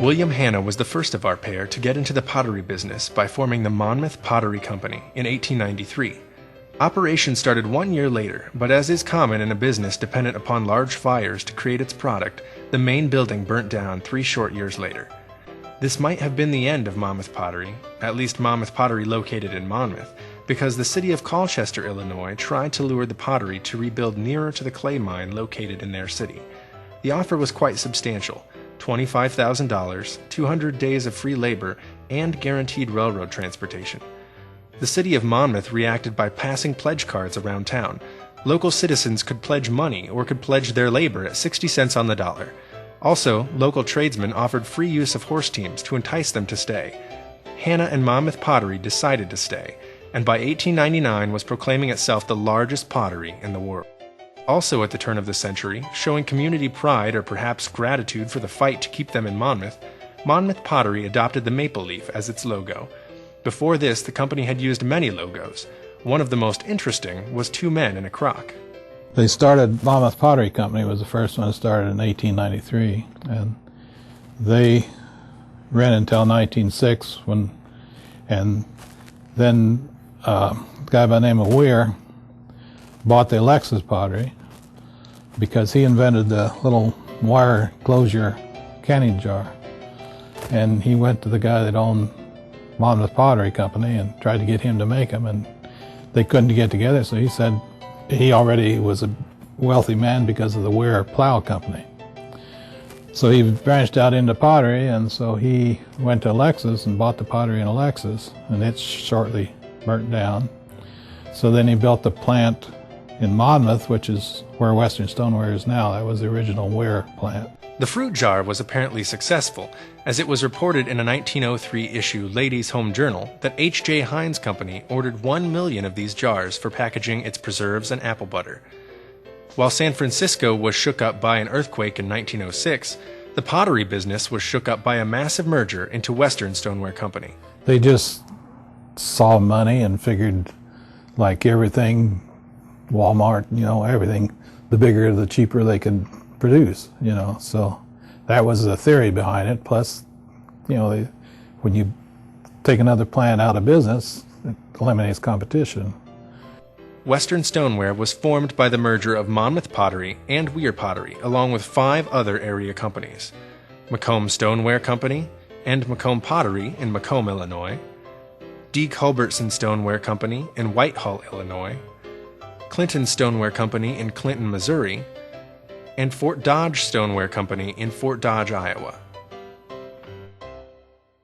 William Hanna was the first of our pair to get into the pottery business by forming the Monmouth Pottery Company in 1893. Operations started 1 year later, but as is common in a business dependent upon large fires to create its product, the main building burnt down 3 short years later. This might have been the end of Monmouth Pottery, at least Monmouth Pottery located in Monmouth, because the city of Colchester, Illinois tried to lure the pottery to rebuild nearer to the clay mine located in their city. The offer was quite substantial: $25,000, 200 days of free labor, and guaranteed railroad transportation. The city of Monmouth reacted by passing pledge cards around town. Local citizens could pledge money or could pledge their labor at 60 cents on the dollar. Also, local tradesmen offered free use of horse teams to entice them to stay. Hanna and Monmouth Pottery decided to stay, and by 1899 was proclaiming itself the largest pottery in the world. Also at the turn of the century, showing community pride or perhaps gratitude for the fight to keep them in Monmouth, Monmouth Pottery adopted the maple leaf as its logo. Before this, the company had used many logos. One of the most interesting was 2 men in a crock. They started, Monmouth Pottery Company was the first one started in 1893, and they ran until 1906 and then a guy by the name of Weir bought the Alexis Pottery because he invented the little wire closure canning jar, and he went to the guy that owned Monmouth Pottery Company and tried to get him to make them, and they couldn't get together, so he said he already was a wealthy man because of the Weir Plow Company. So he branched out into pottery, and so he went to Alexis and bought the pottery in Alexis, and it shortly burnt down. So then he built the plant in Monmouth, which is where Western Stoneware is now. That was the original Weir plant. The fruit jar was apparently successful, as it was reported in a 1903 issue Ladies' Home Journal that H.J. Heinz Company ordered 1 million of these jars for packaging its preserves and apple butter. While San Francisco was shook up by an earthquake in 1906, the pottery business was shook up by a massive merger into Western Stoneware Company. They just saw money and figured, like everything, Walmart, everything, the bigger, the cheaper they could produce, so that was the theory behind it. Plus, when you take another plant out of business, it eliminates competition. Western Stoneware was formed by the merger of Monmouth Pottery and Weir Pottery, along with 5 other area companies: Macomb Stoneware Company and Macomb Pottery in Macomb, Illinois, D. Culbertson Stoneware Company in Whitehall, Illinois, Clinton Stoneware Company in Clinton, Missouri, and Fort Dodge Stoneware Company in Fort Dodge, Iowa.